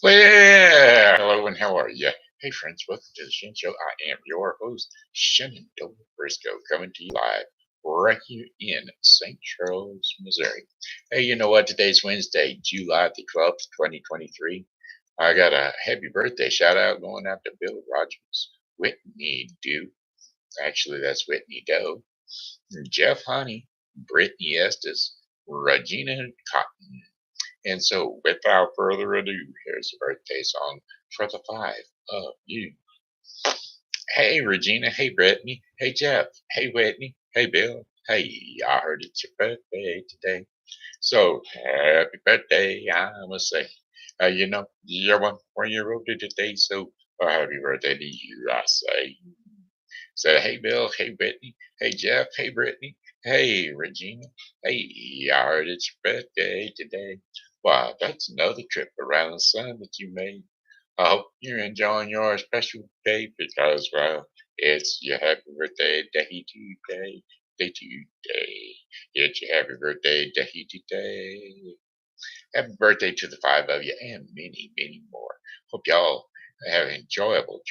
Well, hello and how are you? Hey friends, welcome to the Shen Show. I am your host, Shen Briscoe, coming to you live right here in St. Charles, Missouri. Hey, you know what? Today's Wednesday, July the 12th, 2023. I got a happy birthday shout out going out to Bill Rogers, Whitney Dew. Actually, that's Whitney Doe, Jeff Honey, Brittney Estes, Regina Cottin. And so, without further ado, here's a birthday song for the five of you. Hey, Regina. Hey, Brittney. Hey, Jeff. Hey, Whitney. Hey, Bill. Hey, I heard it's your birthday today. So, happy birthday, I must say. You're 1 year older today, so happy birthday to you, I say. So, hey, Bill. Hey, Whitney. Hey, Jeff. Hey, Brittney. Hey, Regina. Hey, I heard it's your birthday today. Wow, that's another trip around the sun that you made. I hope you're enjoying your special day because, well, it's your happy birthday day today. Day today. It's your happy birthday day today. Happy birthday to the five of you and many, many more. Hope y'all have enjoyable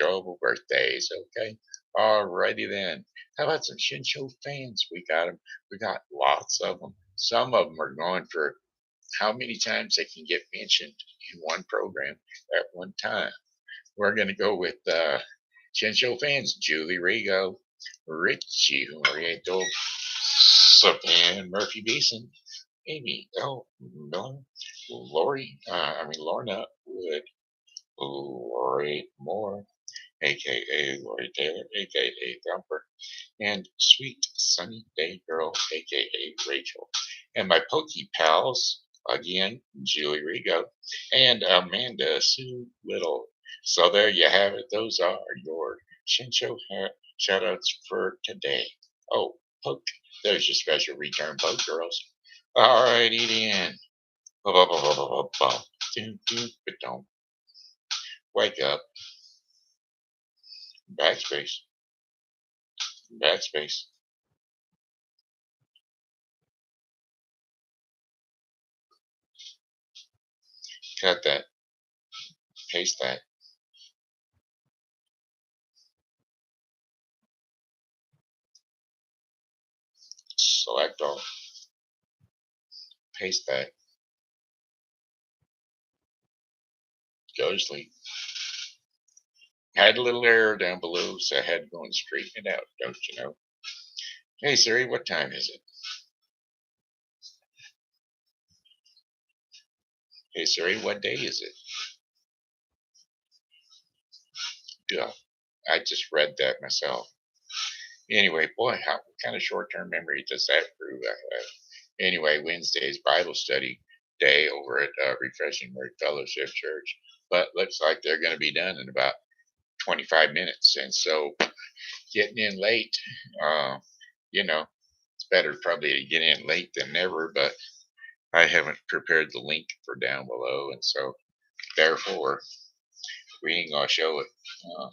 birthdays, okay? Alrighty then. How about some Shin Show fans? We got them. We got lots of them. Some of them are going for how many times they can get mentioned in one program at one time. We're going to go with Shin Show fans, Julie Regot, Richie, Humarito, Savann, Murphy Beason, Amy, Miller, Lorna Wood, Lori Moore, a.k.a. Lori Taylor, a.k.a. Thumper, and Sweet Sunny Day Girl, a.k.a. Rachel. And my Pokey pals, again, Julie Regot and Amanda Sue Little. So there you have it. Those are your Shin Show shout outs for today. Oh, Poke, there's your special return Poke girls. All righty then. Don't wake up. Backspace. Backspace. Cut that. Paste that. Select all. Paste that. Go to sleep. Had a little error down below, so I had to go and straighten it out, don't you know? Hey Siri, what time is it? Hey Siri, what day is it? Yeah, I just read that myself. Anyway, boy, what kind of short-term memory does that prove I have? Anyway, Wednesday's Bible study day over at Refreshing Word Fellowship Church, but looks like they're going to be done in about 25 minutes, and so getting in late, uh, it's better probably to get in late than never, but I haven't prepared the link for down below, and so therefore we ain't gonna show it. Uh,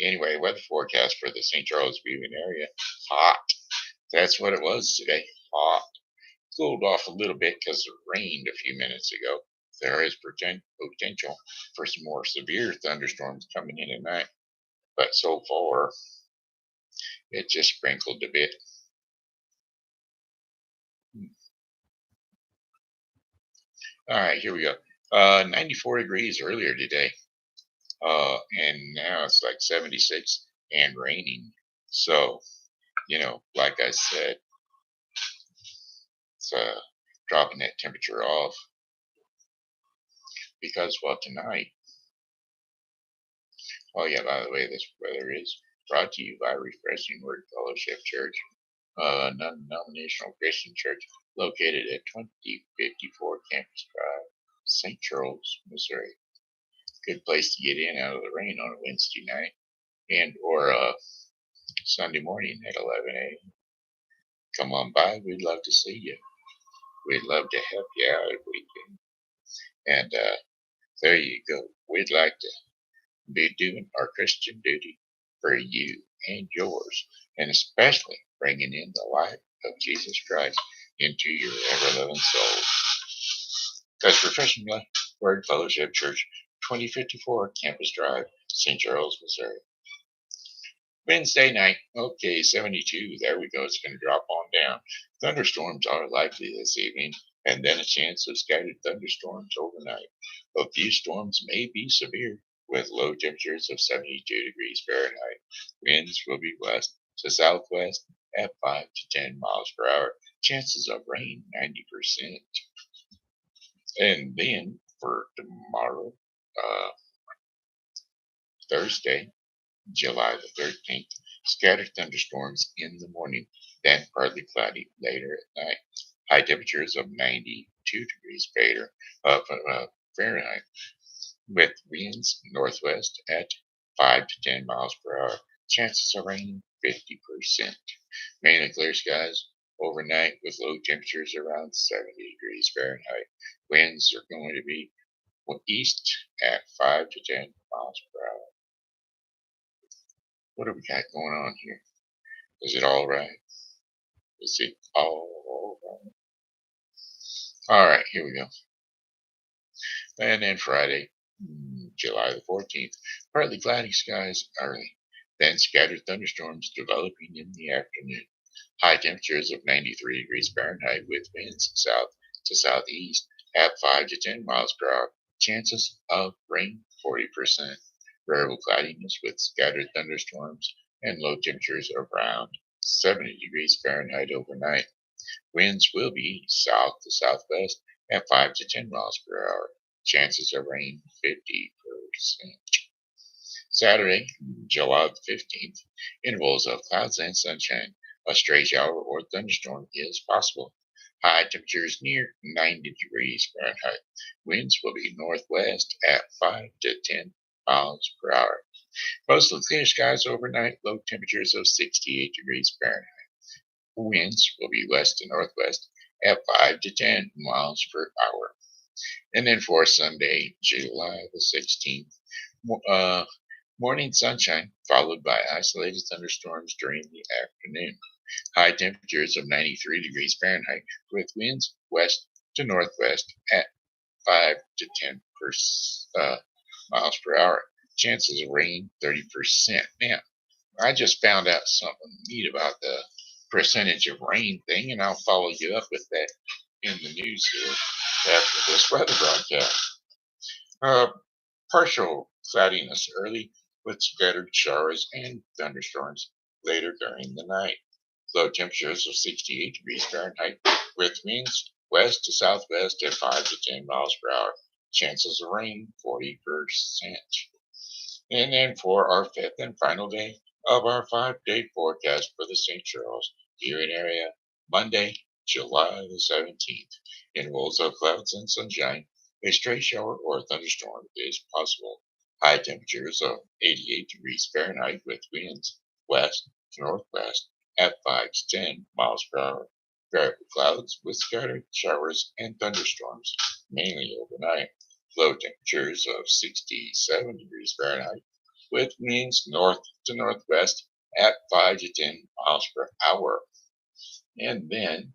anyway, weather forecast for the St. Charles viewing area: hot. That's what it was today. Hot. Cooled off a little bit because it rained a few minutes ago. There is potential for some more severe thunderstorms coming in at night, but so far it just sprinkled a bit. All right, here we go. 94 degrees earlier today, and now it's like 76 and raining. So, like I said, it's dropping that temperature off because, well, tonight, oh, yeah, by the way, this weather is brought to you by Refreshing Word Fellowship Church, non-denominational Christian church located at 2054 Campus Drive, St. Charles, Missouri. Good place to get in out of the rain on a Wednesday night and or Sunday morning at 11 a.m. Come on by. We'd love to see you. We'd love to help you out if we can. And there you go. We'd like to be doing our Christian duty for you and yours, and especially bringing in the light of Jesus Christ into your ever-loving soul. That's refreshing life. Word Fellowship Church, 2054 Campus Drive, St. Charles, Missouri. Wednesday night, okay, 72. There we go. It's going to drop on down. Thunderstorms are likely this evening, and then a chance of scattered thunderstorms overnight. A few storms may be severe, with low temperatures of 72 degrees Fahrenheit. Winds will be west to southwest at 5 to 10 miles per hour. Chances of rain, 90%. And then for tomorrow, Thursday, July the 13th, scattered thunderstorms in the morning, then partly cloudy later at night. High temperatures of 92 degrees Fahrenheit, with winds northwest at 5 to 10 miles per hour. Chances of rain 50%. Mainly clear skies overnight with low temperatures around 70 degrees Fahrenheit. Winds are going to be east at 5 to 10 miles per hour. What do we got going on here? Is it all right? Is it all right? All right, here we go. And then Friday, July the 14th, partly cloudy skies early, then scattered thunderstorms developing in the afternoon. High temperatures of 93 degrees Fahrenheit with winds south to southeast at 5 to 10 miles per hour. Chances of rain 40%. Variable cloudiness with scattered thunderstorms and low temperatures around 70 degrees Fahrenheit overnight. Winds will be south to southwest at 5 to 10 miles per hour. Chances of rain 50%. Saturday, July 15th, intervals of clouds and sunshine. A stray shower or thunderstorm is possible. High temperatures near 90 degrees Fahrenheit. Winds will be northwest at 5 to 10 miles per hour. Mostly clear skies overnight, low temperatures of 68 degrees Fahrenheit. Winds will be west to northwest at 5 to 10 miles per hour. And then for Sunday, July the 16th, morning sunshine followed by isolated thunderstorms during the afternoon. High temperatures of 93 degrees Fahrenheit with winds west to northwest at 5 to 10 miles per hour. Chances of rain 30%. Now, I just found out something neat about the percentage of rain thing, and I'll follow you up with that in the news here after this weather broadcast. Partial cloudiness early with scattered showers and thunderstorms later during the night. Low temperatures of 68 degrees Fahrenheit with winds west to southwest at 5 to 10 miles per hour. Chances of rain 40%. And then for our fifth and final day of our 5-day forecast for the St. Charles viewing area, Monday, July the 17th. Intervals of clouds and sunshine. A stray shower or thunderstorm is possible. High temperatures of 88 degrees Fahrenheit with winds west to northwest at 5 to 10 miles per hour. Variable clouds with scattered showers and thunderstorms, mainly overnight. Low temperatures of 67 degrees Fahrenheit with winds north to northwest at 5 to 10 miles per hour. And then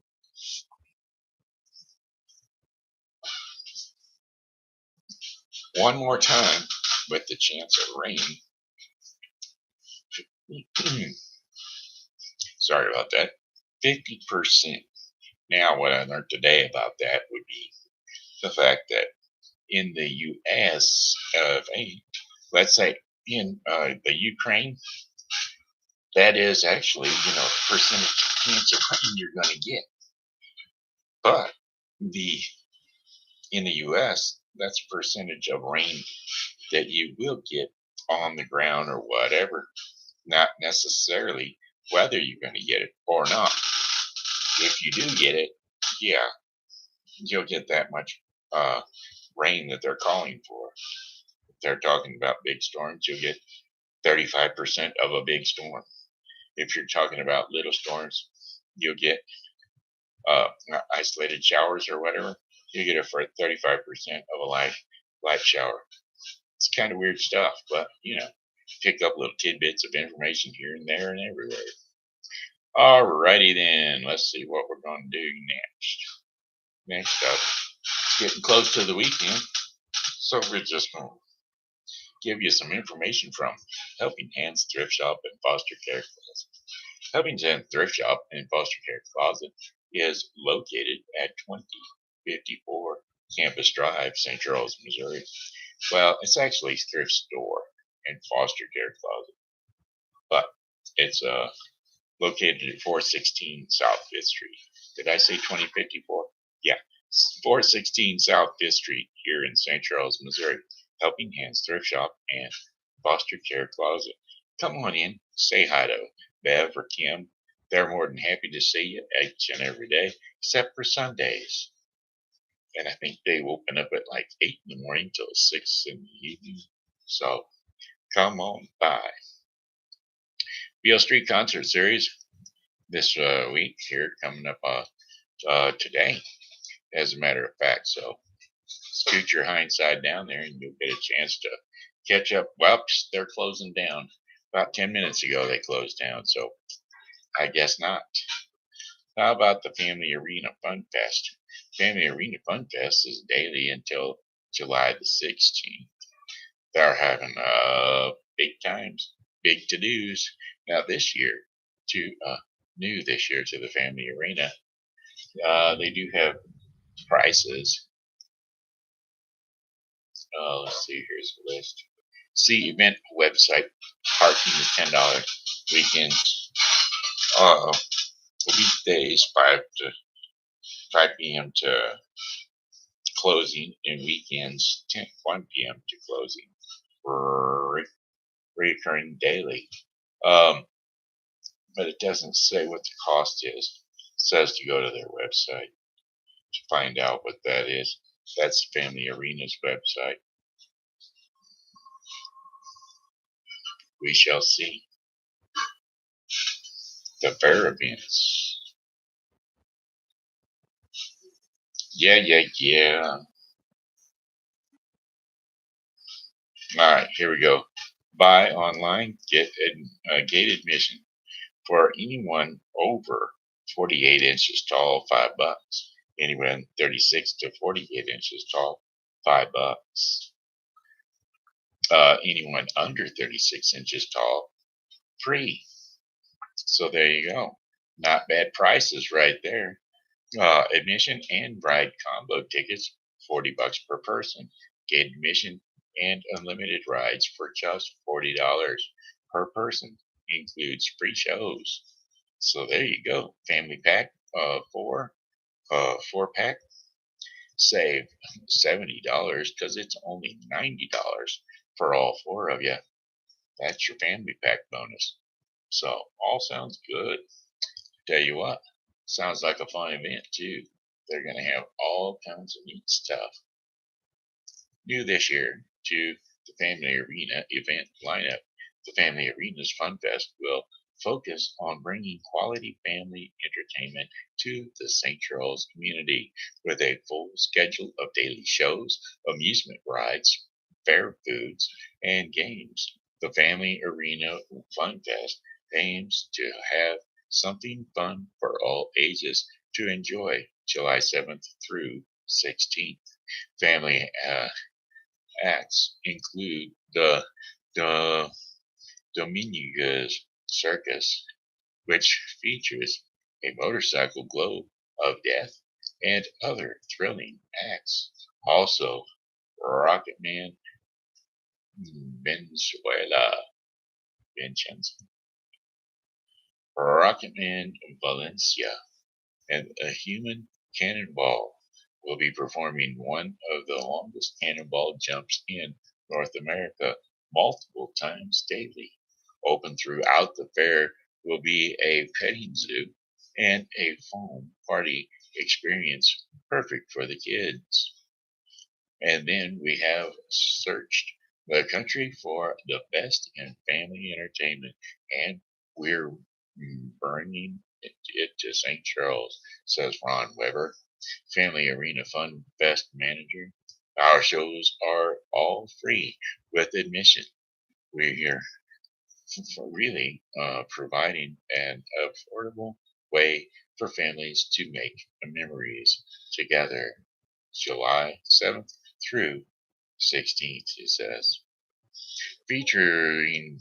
one more time with the chance of rain. Sorry about that. 50%. Now, what I learned today about that would be the fact that in the U.S. of A, let's say in the Ukraine, that is actually, percentage chance of rain you're going to get. But in the U.S., that's percentage of rain that you will get on the ground or whatever, not necessarily whether you're going to get it or not. If you do get it, yeah, you'll get that much rain that they're calling for. If they're talking about big storms, you'll get 35% of a big storm. If you're talking about little storms, you'll get isolated showers or whatever. You get it for 35% of a light shower. It's kind of weird stuff, but pick up little tidbits of information here and there and everywhere. Alrighty then, let's see what we're going to do next. Next up, it's getting close to the weekend. So we're just going to give you some information from Helping Hands Thrift Shop and Foster Care Closet. Helping Hands Thrift Shop and Foster Care Closet is located at 2054 Campus Drive, St. Charles, Missouri. Well, it's actually a thrift store and foster care closet, but it's located at 416 South 5th Street. Did I say 2054? Yeah, 416 South 5th Street here in St. Charles, Missouri. Helping Hands Thrift Shop and Foster Care Closet. Come on in, say hi to Bev or Kim. They're more than happy to see you each and every day, except for Sundays. And I think they open up at like 8 in the morning till 6 in the evening. So come on by. Beale Street Concert Series this week here coming up today, as a matter of fact. So scoot your hindside down there and you'll get a chance to catch up. Well, they're closing down. About 10 minutes ago they closed down, so I guess not. How about the Family Arena Fun Fest? Family Arena Fun Fest is daily until July the 16th. They're having big times, big to-dos. Now this year, new this year to the Family Arena, they do have prices. Let's see, here's the list. See event website. Parking is $10. Weekends, weekdays 5 p.m. to closing, and weekends 1 p.m. to closing. Recurring daily. But it doesn't say what the cost is. It says to go to their website to find out what that is. That's Family Arena's website. We shall see. The fair events. Yeah. All right, here we go. Buy online, get gate admission for anyone over 48 inches tall, $5. Anyone 36 to 48 inches tall, $5. Anyone under 36 inches tall, free. So there you go. Not bad prices right there. Admission and ride combo tickets, $40 per person. Gate admission and unlimited rides for just $40 per person. Includes free shows. So there you go. Family pack, four pack. Save $70 because it's only $90 for all 4 of you. That's your family pack bonus. So all sounds good. Tell you what, sounds like a fun event too. They're going to have all kinds of neat stuff. New this year to the Family Arena event lineup. The Family Arena's Fun Fest will focus on bringing quality family entertainment to the St. Charles community with a full schedule of daily shows, amusement rides, fair foods, and games. The Family Arena Fun Fest aims to have something fun for all ages to enjoy July 7th through 16th. Family acts include the Dominguez Circus, which features a motorcycle globe of death and other thrilling acts. Also, Rocketman Vincenzo, Rocketman Valencia, and a human cannonball will be performing one of the longest cannonball jumps in North America multiple times daily. Open throughout the fair will be a petting zoo and a foam party experience perfect for the kids. And then we have searched the country for the best in family entertainment, and we're bringing it to St. Charles, says Ron Weber, Family Arena Fun Fest manager. Our shows are all free with admission. We're here for really providing an affordable way for families to make memories together. July 7th through 16th, it says. Featuring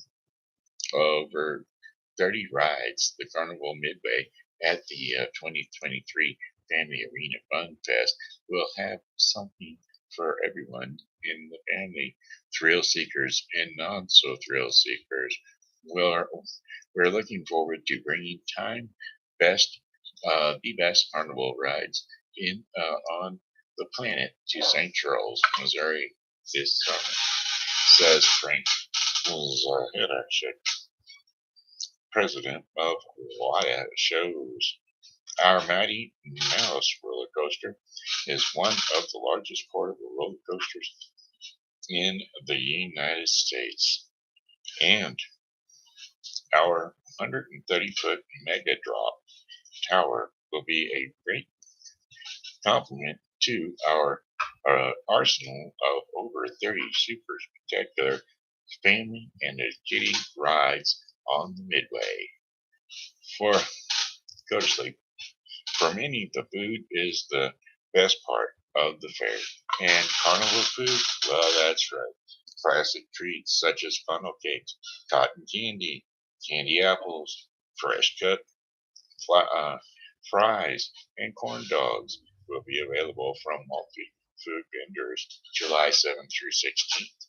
over 30 rides, the Carnival Midway at the 2023 Family Arena Fun Fest will have something for everyone in the family. Thrill seekers and non so thrill seekers. We're, we're looking forward to bringing best, the best carnival rides on the planet to St. Charles, Missouri this summer, says Frank Henderson, president of Wyatt Shows. Our Mighty Mouse roller coaster is one of the largest portable roller coasters in the United States, and our 130-foot mega drop tower will be a great complement to our arsenal of over 30 super spectacular family and kiddie rides on the Midway. For go to sleep. For many, the food is the best part of the fair. And carnival food, well, that's right. Classic treats such as funnel cakes, cotton candy apples, fresh cut fries, and corn dogs will be available from multi-food vendors July 7th through 16th.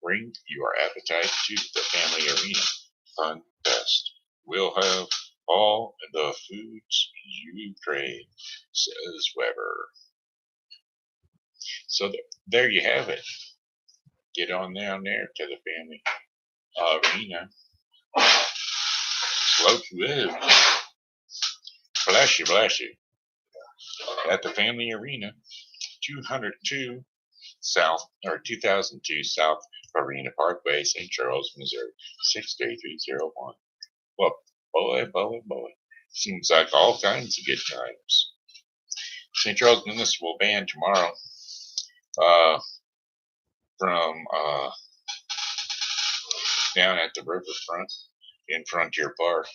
Bring your appetite to the Family Arena Fun Fest. We'll have all the foods you crave, says Weber. So there you have it. Get on down there to the Family Arena. Slow to live. Bless you, bless you. At the Family Arena, 202 South or 2002 South Arena Parkway, St. Charles, Missouri, 63301. Well, boy. Seems like all kinds of good times. St. Charles Municipal Band tomorrow from down at the riverfront in Frontier Park,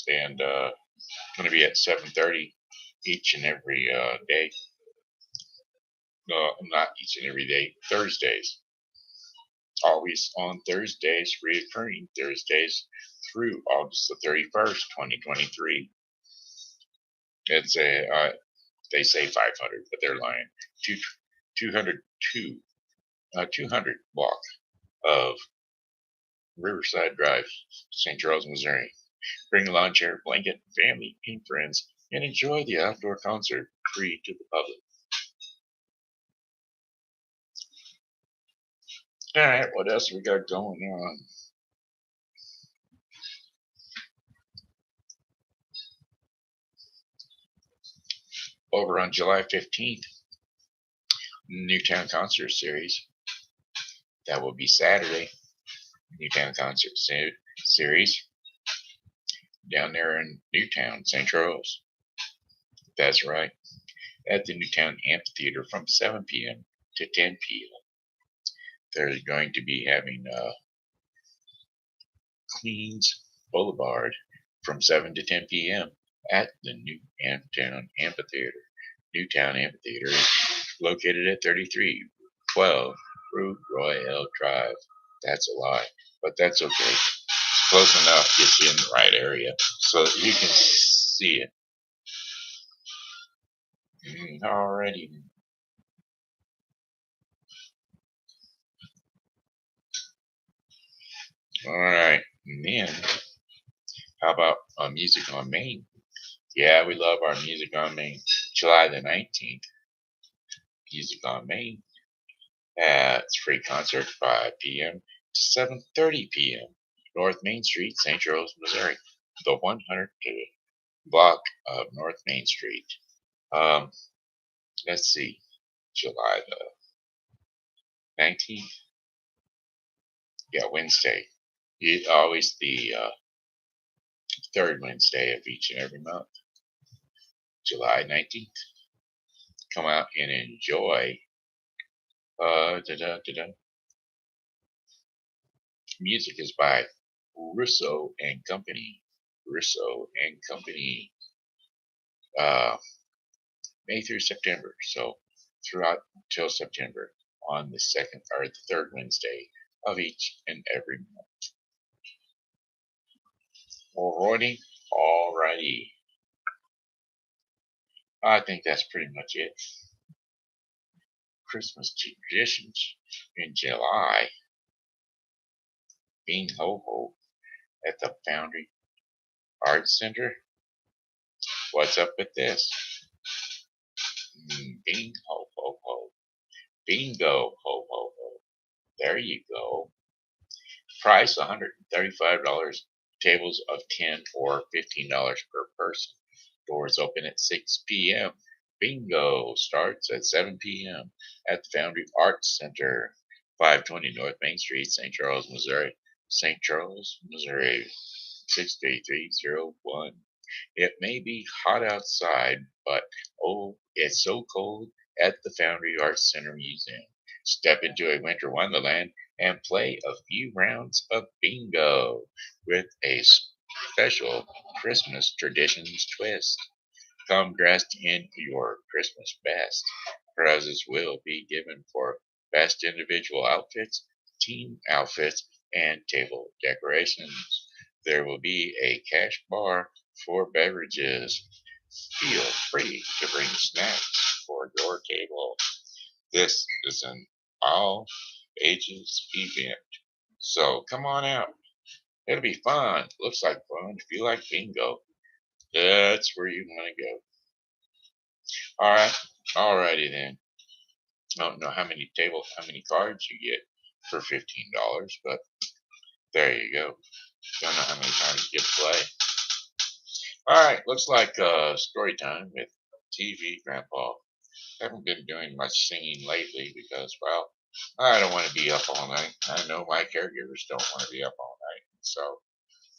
and going to be at 7:30 each and every day. No, not each and every day. Thursdays. Always on Thursdays, reoccurring Thursdays through August the 31st, 2023. It's they say 500, but they're lying. 200 block of Riverside Drive, St. Charles, Missouri. Bring a lawn chair, blanket, family, and friends, and enjoy the outdoor concert free to the public. All right, what else we got going on? Over on July 15th, Newtown Concert Series. That will be Saturday. Newtown Concert Series down there in Newtown, St. Charles. That's right. At the Newtown Amphitheater from 7 p.m. to 10 p.m. They're going to be having Queens Boulevard from 7 to 10 p.m. at the Newtown Amphitheater. Newtown Amphitheater is located at 3312 Rue Royale Drive. That's a lie, but that's okay. It's close enough, gets you in the right area so that you can see it. Alrighty. Alright, and then how about Music on Main? Yeah, we love our Music on Main. July the 19th, Music on Main. It's free concert 5 p.m. to 7:30 p.m. North Main Street, St. Charles, Missouri. The 100 block of North Main Street. Let's see, July the 19th. Yeah, Wednesday. It's always the third Wednesday of each and every month. July 19th. Come out and enjoy. Music is by Russo and Company. Russo and Company. May through September. So throughout till September on the second or the third Wednesday of each and every month. Alrighty. I think that's pretty much it. Christmas traditions in July. Being ho ho at the Foundry Arts Center. What's up with this? Bing ho ho ho. Bingo ho ho ho. There you go. Price $135. Tables of $10 or $15 per person. Doors open at 6 p.m. Bingo starts at 7 p.m. at the Foundry Arts Center, 520 North Main Street, St. Charles, Missouri. St. Charles, Missouri, 63301. It may be hot outside, but oh, it's so cold at the Foundry Arts Center Museum. Step into a winter wonderland and play a few rounds of bingo with a special Christmas traditions twist. Come dressed in your Christmas best. Prizes will be given for best individual outfits, team outfits, and table decorations. There will be a cash bar for beverages. Feel free to bring snacks for your table. This is an all ages event. So come on out. It'll be fun. Looks like fun. If you like bingo, that's where you want to go. All right. Alrighty then. I don't know how many cards you get for $15, but there you go. Don't know how many times you get to play. All right. Looks like story time with TV Grandpa. Haven't been doing much singing lately because, well, I don't want to be up all night. I know my caregivers don't want to be up all night. So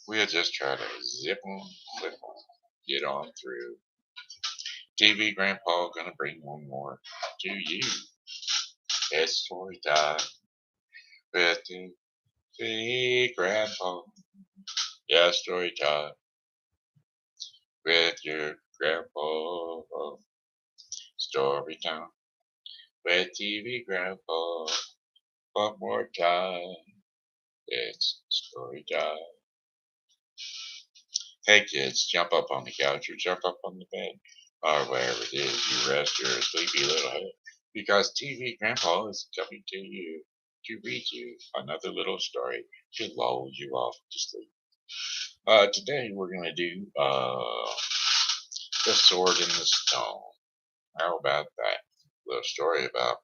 we'll just try to zip on, flip on, get on through. TV Grandpa gonna bring one more to you. It's story time with TV Grandpa. Yeah, story time with your grandpa. Story time with TV Grandpa. One more time. It's story time. Hey kids, jump up on the couch or jump up on the bed or wherever it is you rest your sleepy little head because TV Grandpa is coming to you to read you another little story to lull you off to sleep. Today we're going to do The Sword in the Stone. How about that? Little story about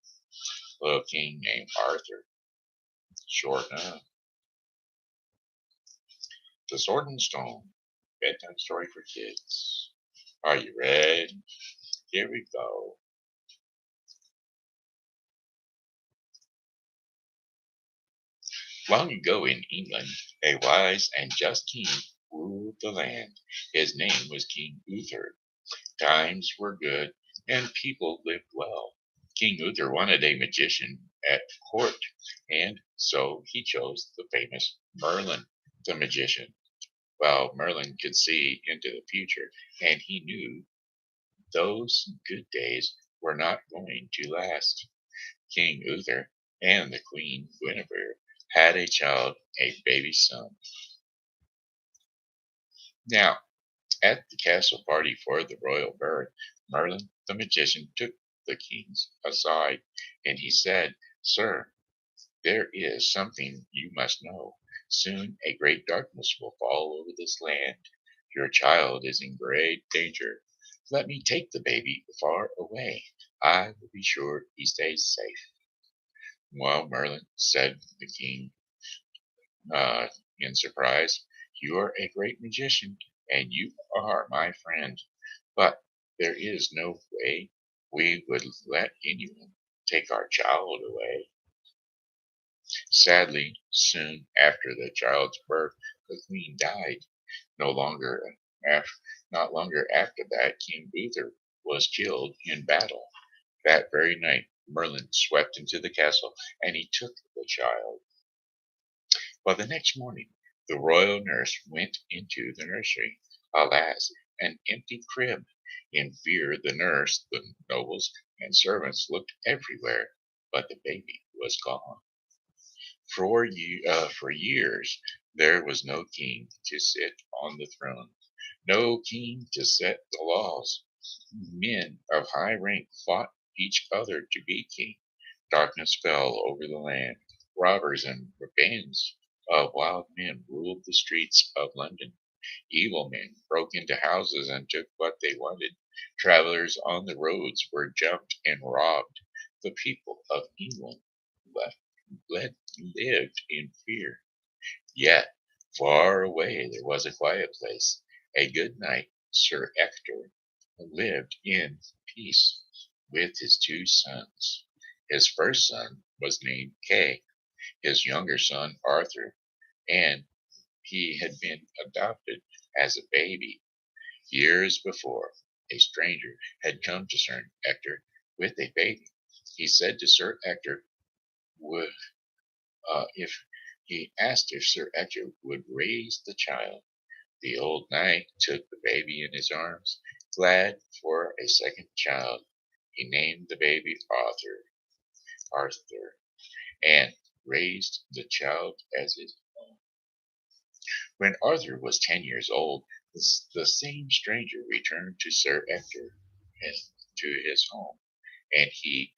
a little king named Arthur. Short enough. The Sword in the Stone. Bedtime story for kids. Are you ready? Here we go. Long ago in England, a wise and just king ruled the land. His name was King Uther. Times were good and people lived well. King Uther wanted a magician at court, and so he chose the famous Merlin, the magician. Well, Merlin could see into the future, and he knew those good days were not going to last. King Uther and the Queen Guinevere had a child, a baby son. Now, at the castle party for the royal birth, Merlin the magician took the kings aside, and he said, "Sir, there is something you must know. Soon a great darkness will fall over this land. Your child is in great danger. Let me take the baby far away. I will be sure he stays safe." "Well, Merlin," said the king, in surprise, "you are a great magician, and you are my friend. But there is no way we would let anyone take our child away." Sadly, soon after the child's birth, the queen died. No longer after, Not longer after that, King Uther was killed in battle. That very night, Merlin swept into the castle, and he took the child. Well, the next morning, the royal nurse went into the nursery. Alas, an empty crib. In fear, the nurse, the nobles, and servants looked everywhere, but the baby was gone. For years, there was no king to sit on the throne, no king to set the laws. Men of high rank fought each other to be king. Darkness fell over the land. Robbers and bands of wild men ruled the streets of London. Evil men broke into houses and took what they wanted. Travelers on the roads were jumped and robbed. The people of England left, lived in fear. Yet, far away there was a quiet place. A good knight, Sir Ector, lived in peace with his two sons. His first son was named Kay, his younger son Arthur, and he had been adopted as a baby. Years before, a stranger had come to Sir Ector with a baby. He said to Sir Ector, would, if he asked if Sir Ector would raise the child. The old knight took the baby in his arms, glad for a second child. He named the baby Arthur, and raised the child as his own. When Arthur was 10 years old, the same stranger returned to Sir Ector and to his home, and he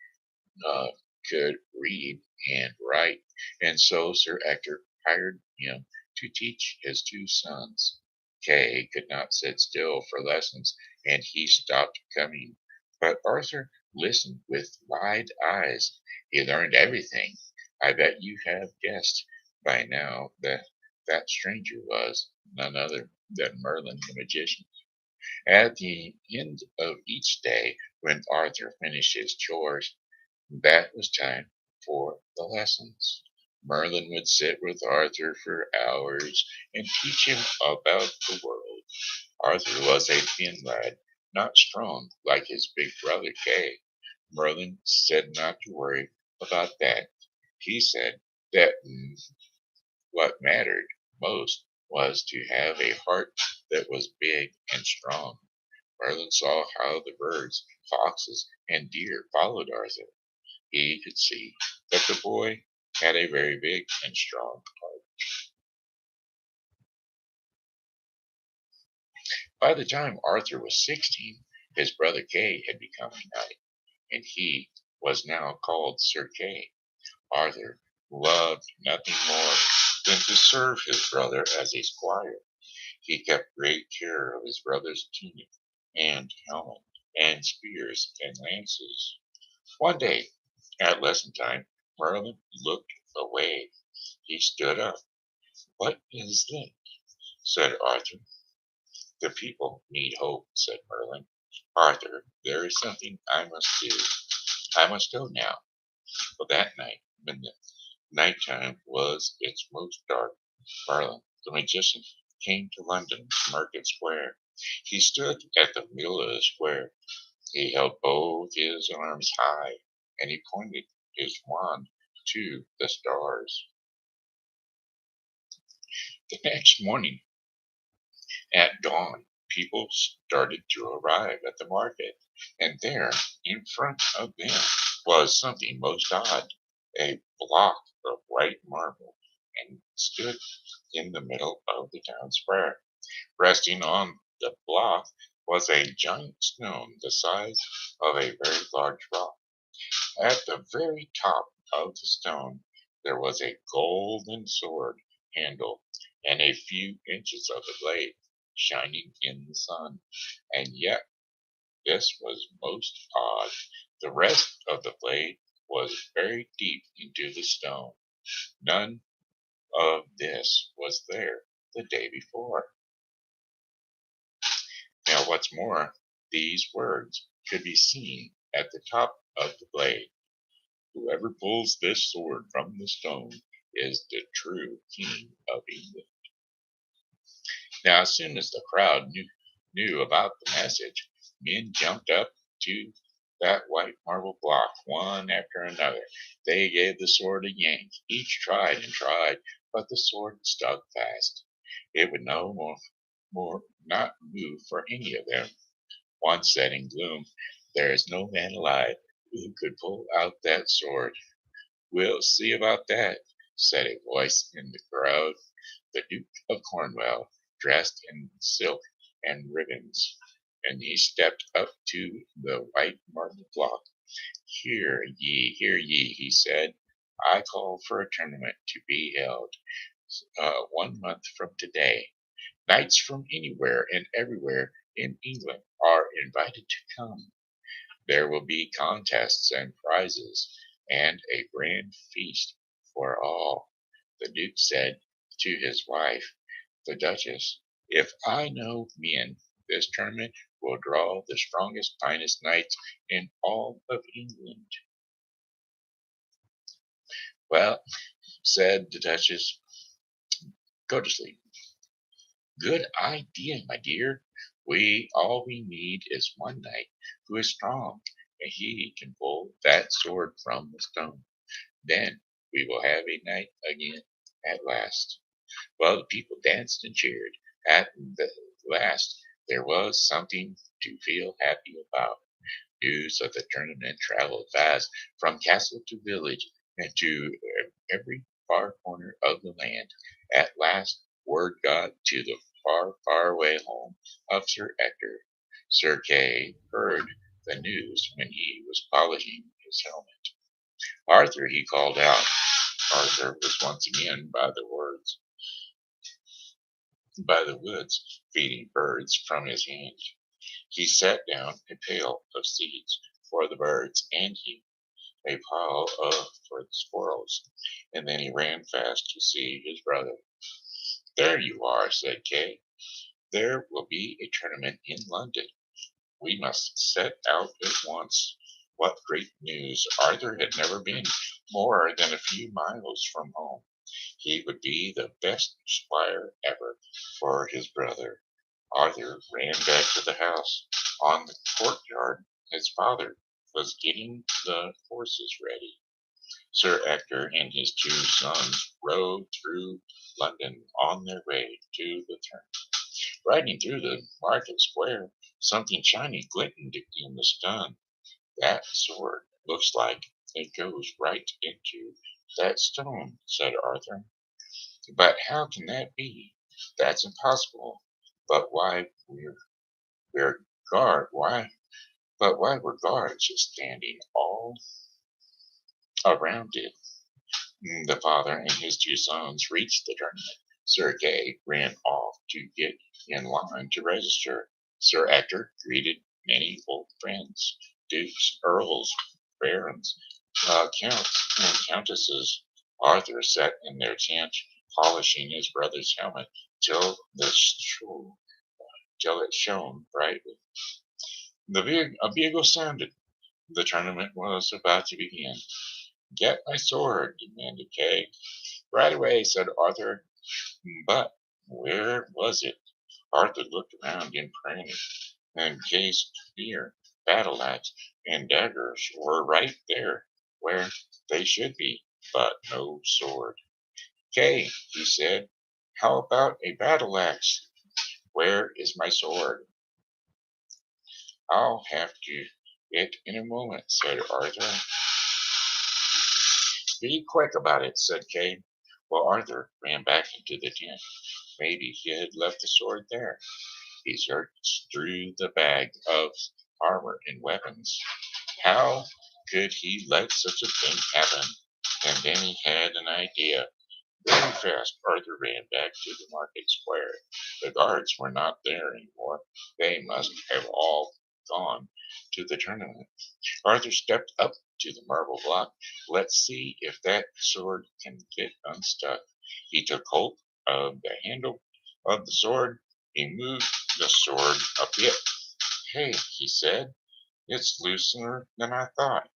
uh, could read and write, and so Sir Ector hired him to teach his two sons. Kay could not sit still for lessons, and he stopped coming. But Arthur listened with wide eyes. He learned everything. I bet you have guessed by now that that stranger was none other than Merlin the magician. At the end of each day, when Arthur finished his chores, that was time for the lessons. Merlin would sit with Arthur for hours and teach him about the world. Arthur was a thin lad, not strong like his big brother Kay. Merlin said not to worry about that. He said that what mattered most was to have a heart that was big and strong. Merlin saw how the birds, foxes, and deer followed Arthur. He could see that the boy had a very big and strong heart. By the time Arthur was 16, his brother Kay had become a knight, and he was now called Sir Kay. Arthur loved nothing more than to serve his brother as a squire. He kept great care of his brother's tunic and helmet and spears and lances. One day, at lesson time, Merlin looked away. He stood up. What is this? Said Arthur. The people need hope, said Merlin. Arthur, there is something I must do. I must go now. But that night, when the nighttime was its most dark, Merlin, the magician, came to London's Market Square. He stood at the middle of the square. He held both his arms high, and he pointed his wand to the stars. The next morning, at dawn, people started to arrive at the market, and there, in front of them, was something most odd. A block of white marble, and stood in the middle of the town square. Resting on the block was a giant stone the size of a very large rock. At the very top of the stone there was a golden sword handle and a few inches of the blade shining in the sun. And yet this was most odd. The rest of the blade was buried deep into the stone. None of this was there the day before. Now, what's more, these words could be seen at the top of the blade. Whoever pulls this sword from the stone is the true king of England. Now, as soon as the crowd knew about the message, men jumped up to that white marble block, one after another. They gave the sword a yank. Each tried and tried, but the sword stuck fast. It would no more not move for any of them. One said in gloom, "There is no man alive who could pull out that sword." "We'll see about that," said a voice in the crowd. The Duke of Cornwall, dressed in silk and ribbons, and he stepped up to the white marble block. Hear ye," he said. "I call for a tournament to be held 1 month from today. Knights from anywhere and everywhere in England are invited to come. There will be contests and prizes, and a grand feast for all." The Duke said to his wife, the Duchess, "If I know men, this tournament will draw the strongest, finest knights in all of England." "Well," said the Duchess, "go to sleep." "Good idea, my dear. All we need is one knight who is strong, and he can pull that sword from the stone. Then we will have a night again at last." Well, the people danced and cheered. At the last, there was something to feel happy about. News of the tournament traveled fast from castle to village and to every far corner of the land. At last, word got to the far, far away home of Sir Ector. Sir Kay heard the news when he was polishing his helmet. "Arthur," he called out. Arthur was once again by the woods, feeding birds from his hand. He set down a pail of seeds for the birds and a pile for the squirrels, and then he ran fast to see his brother. "There you are," said Kay. "There will be a tournament in London. We must set out at once." What great news! Arthur had never been more than a few miles from home. He would be the best squire ever for his brother. Arthur ran back to the house. On the courtyard, his father was getting the horses ready. Sir Ector and his 2 sons rode through London on their way to the tournament. Riding through the market square, something shiny glistened in the sun. "That sword looks like it goes right into that stone," said Arthur. "But how can that be? That's impossible. But we're why were guards standing all around it?" The father and his 2 sons reached the tournament. Sir Kay ran off to get in line to register. Sir Ector greeted many old friends, dukes, earls, barons, counts, and countesses. Arthur sat in their tent, polishing his brother's helmet till till it shone brightly. A bugle sounded. The tournament was about to begin. "Get my sword," demanded Kay. "Right away," said Arthur. But where was it? Arthur looked around in panic, and Kay's spear, battle axe, and daggers were right there where they should be, but no sword. "Kay," he said, "how about a battle axe? Where is my sword?" "I'll have to it in a moment," said Arthur. "Be quick about it," said Kay. Well, Arthur ran back into the tent. Maybe he had left the sword there. He searched through the bag of armor and weapons. How could he let such a thing happen? And then he had an idea. Very fast, Arthur ran back to the market square. The guards were not there anymore. They must have all gone to the tournament. Arthur stepped up to the marble block. "Let's see if that sword can get unstuck." He took hold of the handle of the sword. He moved the sword a bit. "Hey," he said, "it's looser than I thought."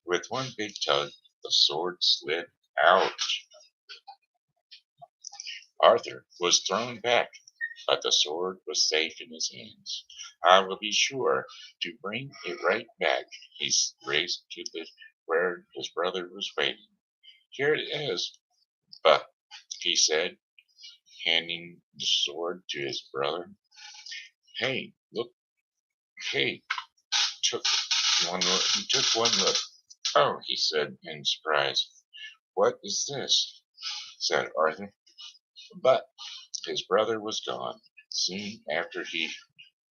With one big tug, the sword slid out. Arthur was thrown back, but the sword was safe in his hands. "I will be sure to bring it right back." He raced to where his brother was waiting. "Here it is, but," he said, handing the sword to his brother. "Hey, look Kay took one look. He took one look. Oh, he said in surprise. What is this? Said Arthur. But his brother was gone. Soon after he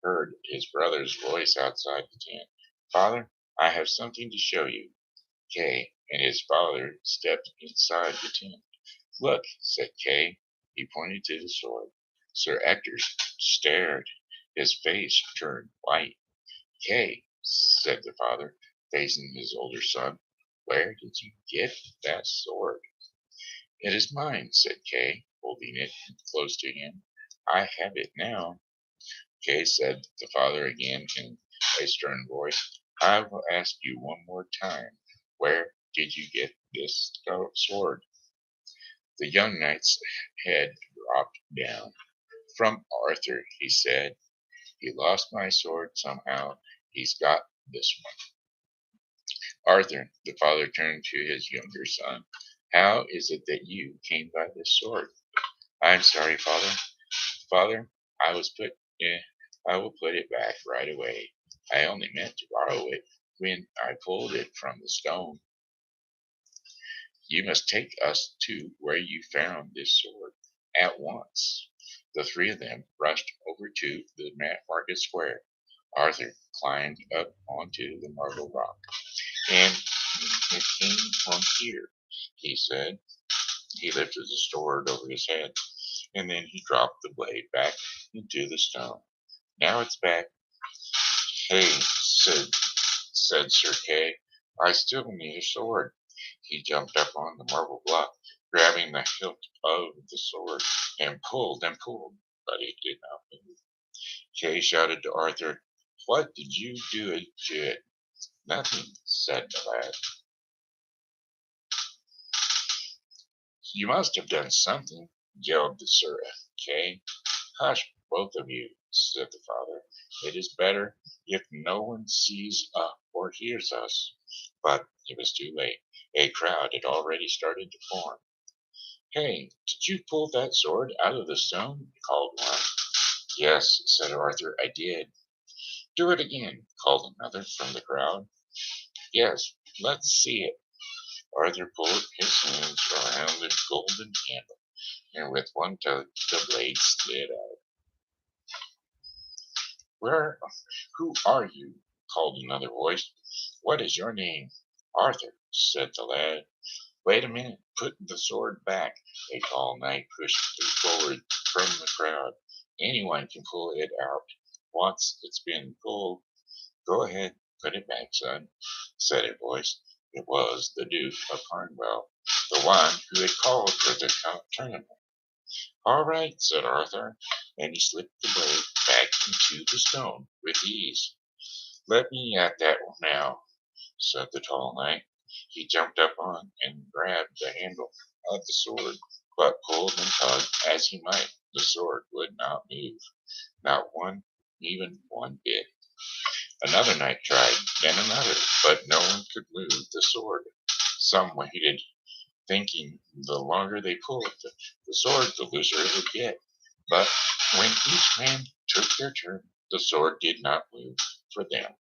heard his brother's voice outside the tent. Father, I have something to show you. Kay and his father stepped inside the tent. Look, said Kay. He pointed to the sword. Sir Ector stared. His face turned white. Kay, said the father, facing his older son, where did you get that sword? It is mine, said Kay, holding it close to him. I have it now. Kay, said the father again in a stern voice. I will ask you one more time. Where did you get this sword? The young knight's head dropped down. From Arthur, he said. He lost my sword somehow. He's got this one. Arthur, the father turned to his younger son. How is it that you came by this sword? I'm sorry, father. Father, I was put in, I will put it back right away. I only meant to borrow it when I pulled it from the stone. You must take us to where you found this sword at once. The three of them rushed over to the market square. Arthur climbed up onto the marble rock. And it came from here, he said. He lifted the sword over his head, and then he dropped the blade back into the stone. Now it's back. Hey, said Sir Kay, I still need a sword. He jumped up on the marble block, grabbing the hilt of the sword, and pulled, but it did not move. Kay shouted to Arthur, what did you do to it? Nothing, said the lad. You must have done something, yelled the Sir Kay. Hush, both of you, said the father. It is better if no one sees or hears us. But it was too late. A crowd had already started to form. Hey, did you pull that sword out of the stone? Called one. Yes, said Arthur, I did. Do it again, called another from the crowd. Yes, let's see it. Arthur pulled his hands around the golden handle, and with one tug, the blade slid out. Who are you? Called another voice. What is your name? Arthur, said the lad. Wait a minute, put the sword back. A tall knight pushed forward from the crowd. Anyone can pull it out. Once it's been pulled, go ahead, put it back, son, said a voice. It was the Duke of Cornwall, the one who had called for the tournament. All right, said Arthur, and he slipped the blade back into the stone with ease. Let me at that now, said the tall knight. He jumped up on and grabbed the handle of the sword, but pulled and tugged as he might, the sword would not move, not even one bit. Another knight tried, then another, but no one could move the sword. Some waited, thinking the longer they pulled the sword, the looser it would get. But when each man took their turn, the sword did not move for them.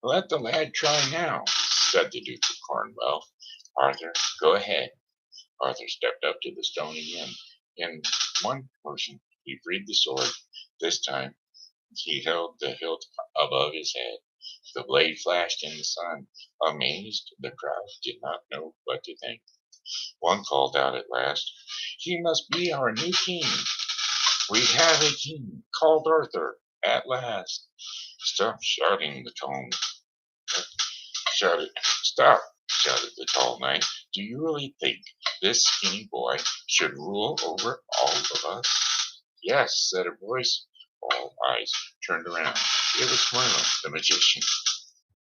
Let the lad try now, said the Duke of Cornwall. Arthur, go ahead. Arthur stepped up to the stone again. In one motion, he freed the sword. This time, he held the hilt above his head. The blade flashed in the sun. Amazed, the crowd did not know what to think. One called out at last, He must be our new king. We have a king called Arthur at last. Stop shouting, the tone shouted. Stop, shouted the tall knight. Do you really think this skinny boy should rule over all of us? Yes, said a voice. All eyes turned around. It was Merlin, the magician.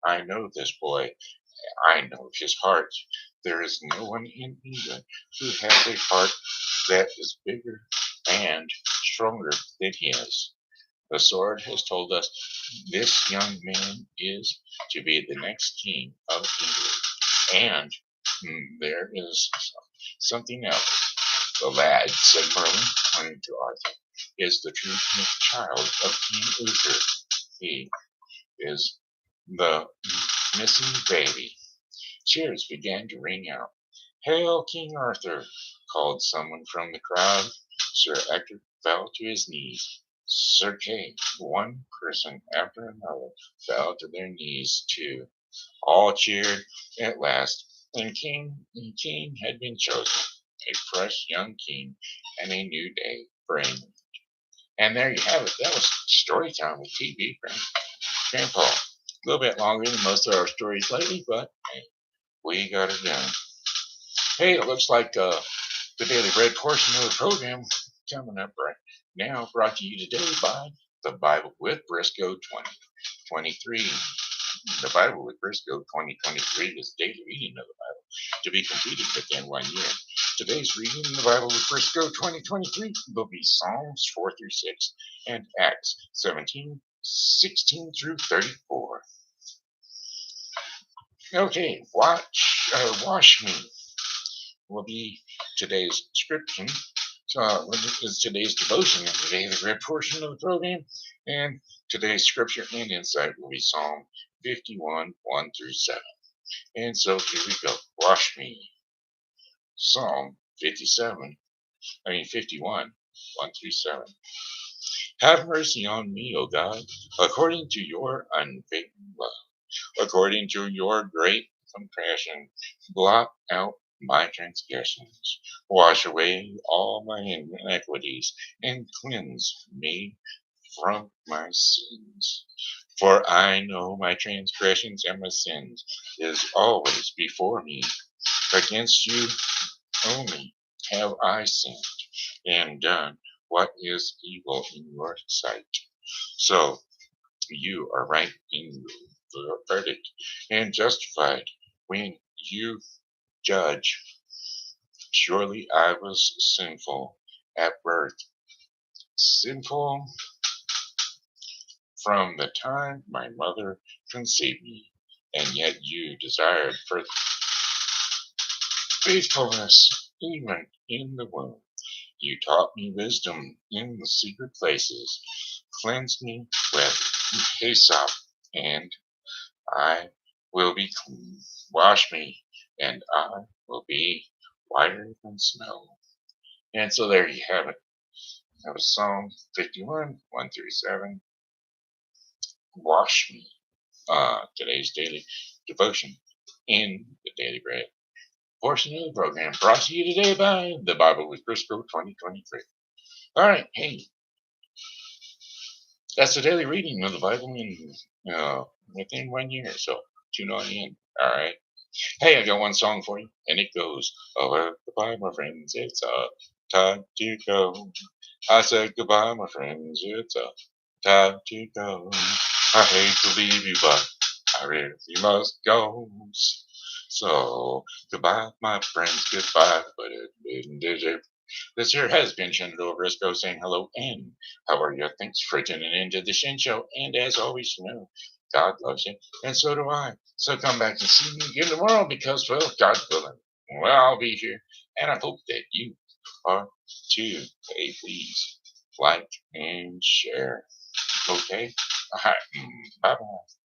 I know this boy. I know his heart. There is no one in England who has a heart that is bigger and stronger than his. The sword has told us this young man is to be the next king of England. And there is something else. The lad, said Merlin, pointing to Arthur. is the true child of King Uther. He is the missing baby. Cheers began to ring out. "Hail, King Arthur!" called someone from the crowd. Sir Ector fell to his knees. Sir Kay, one person after another, fell to their knees too. All cheered at last, and king had been chosen, a fresh young king, and a new day for England. And there you have it. That was story time with TV, Grandpa. A little bit longer than most of our stories lately, but hey, we got it done. Hey, it looks like the Daily Bread portion of the program coming up right now, brought to you today by the Bible with Briscoe 2023. The Bible with Briscoe 2023 is daily reading of the Bible to be completed within 1 year. Today's reading in the Bible with Briscoe 2023 will be Psalms 4 through 6 and Acts 17, 16 through 34. Okay, wash me will be today's scripture. Is today's devotion and today the great portion of the program, and today's scripture and insight will be Psalm 51, 1 through 7. And so here we go. Wash me. Psalm 51, 1 through 7. Have mercy on me, O God, according to your unfailing love, according to your great compassion. Blot out my transgressions. Wash away all my iniquities, and cleanse me from my sins. For I know my transgressions and my sins is always before me. Against you only have I sinned and done what is evil in your sight. So you are right in your verdict and justified when you judge. Surely I was sinful at birth, sinful from the time my mother conceived me, and yet you desired for faithfulness even in the womb. You taught me wisdom in the secret places. Cleanse me with hyssop, and I will be clean. Wash me, and I will be whiter than snow. And so there you have it. That was Psalm 51, 1 through 7. Wash me. Today's daily devotion in the Daily Bread portion of the program, brought to you today by the Bible with Briscoe 2023. All right, hey, that's the daily reading of the Bible in within 1 year, so tune on in. All right. Hey, I got one song for you, and it goes, "Oh, goodbye, my friends, it's time to go. I said goodbye, my friends, it's time to go. I hate to leave you, but I really must go. So, goodbye, my friends, goodbye, but it didn't deserve." This here has been Shen, a.k.a. Briscoe, saying hello and how are you? Thanks for tuning in to the Shen Show. And as always, you know, God loves you, and so do I. So come back and see me again tomorrow because, well, God willing, well, I'll be here. And I hope that you are too. Hey, please like and share. Okay? All right. Bye bye.